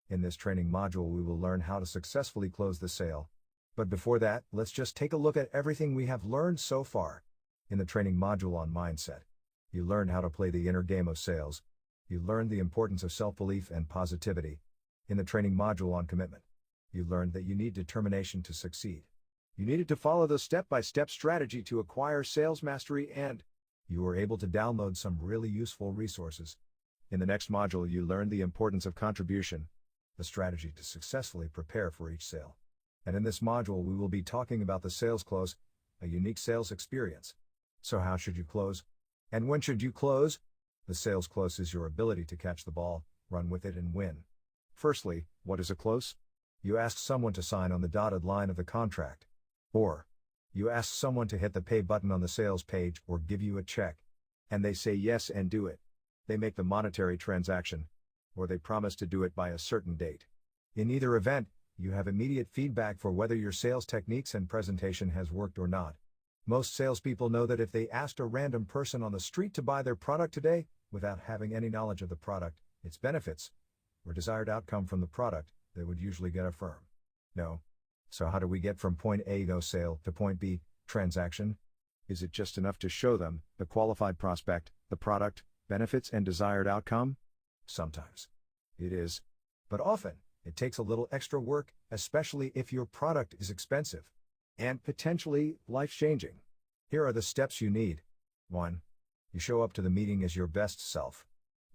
In this training module, we will learn how to successfully close the sale. But before that, let's just take a look at everything we have learned so far. In the training module on mindset, you learn how to play the inner game of sales. You learn the importance of self-belief and positivity. In the training module on commitment, you learned that you need determination to succeed. You needed to follow the step-by-step strategy to acquire sales mastery, and you were able to download some really useful resources. In the next module, you learned the importance of contribution, the strategy to successfully prepare for each sale. And in this module, we will be talking about the sales close, a unique sales experience. So how should you close? And when should you close? The sales close is your ability to catch the ball, run with it, and win. Firstly, what is a close? You ask someone to sign on the dotted line of the contract. Or, you ask someone to hit the pay button on the sales page or give you a check. And they say yes and do it. They make the monetary transaction. Or they promise to do it by a certain date. In either event, you have immediate feedback for whether your sales techniques and presentation has worked or not. Most salespeople know that if they asked a random person on the street to buy their product today, without having any knowledge of the product, its benefits, or desired outcome from the product, they would usually get a firm no. So how do we get from point A, no sale, to point B, transaction? Is it just enough to show them the qualified prospect, the product, benefits, and desired outcome? Sometimes it is. But often, it takes a little extra work, especially if your product is expensive and potentially life-changing. Here are the steps you need. 1. You show up to the meeting as your best self.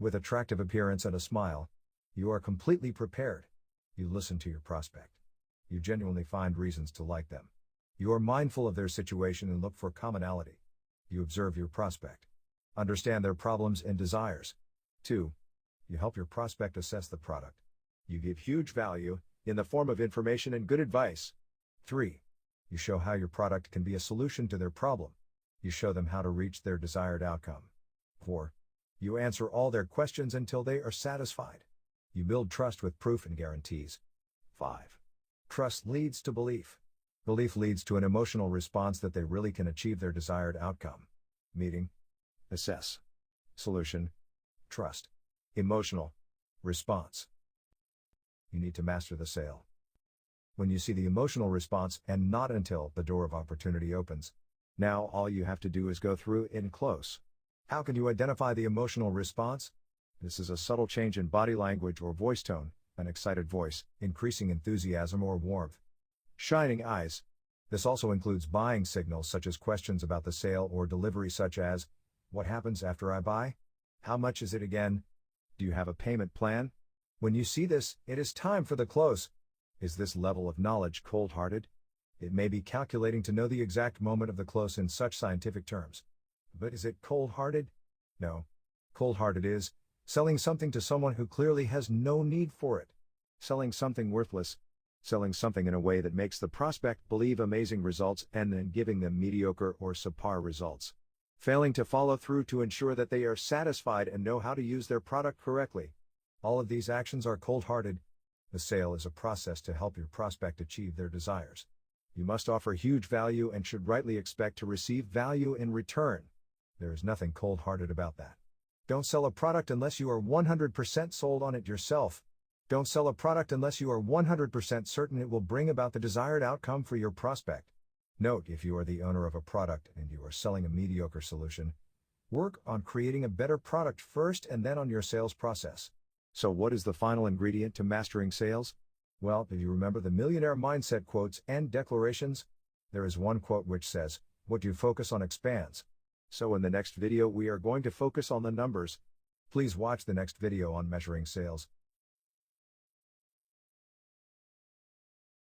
With attractive appearance and a smile, you are completely prepared. You listen to your prospect. You genuinely find reasons to like them. You are mindful of their situation and look for commonality. You observe your prospect. Understand their problems and desires. 2. You help your prospect assess the product. You give huge value, in the form of information and good advice. 3. You show how your product can be a solution to their problem. You show them how to reach their desired outcome. 4. You answer all their questions until they are satisfied. You build trust with proof and guarantees. 5. Trust leads to belief. Belief leads to an emotional response that they really can achieve their desired outcome. Meeting. Assess. Solution. Trust. Emotional. Response. You need to master the sale. When you see the emotional response, and not until the door of opportunity opens. Now all you have to do is go through it in close. How can you identify the emotional response? This is a subtle change in body language or voice tone, an excited voice, increasing enthusiasm or warmth. Shining eyes. This also includes buying signals such as questions about the sale or delivery such as, what happens after I buy? How much is it again? Do you have a payment plan? When you see this, it is time for the close. Is this level of knowledge cold-hearted? It may be calculating to know the exact moment of the close in such scientific terms. But is it cold-hearted? No. Cold-hearted is selling something to someone who clearly has no need for it. Selling something worthless. Selling something in a way that makes the prospect believe amazing results and then giving them mediocre or subpar results. Failing to follow through to ensure that they are satisfied and know how to use their product correctly. All of these actions are cold-hearted. The sale is a process to help your prospect achieve their desires. You must offer huge value and should rightly expect to receive value in return. There is nothing cold-hearted about that. Don't sell a product unless you are 100% sold on it yourself. Don't sell a product unless you are 100% certain it will bring about the desired outcome for your prospect. Note, if you are the owner of a product and you are selling a mediocre solution, work on creating a better product first and then on your sales process. So what is the final ingredient to mastering sales? Well, if you remember the millionaire mindset quotes and declarations, there is one quote which says, "What you focus on expands." So in the next video we are going to focus on the numbers. Please watch the next video on measuring sales.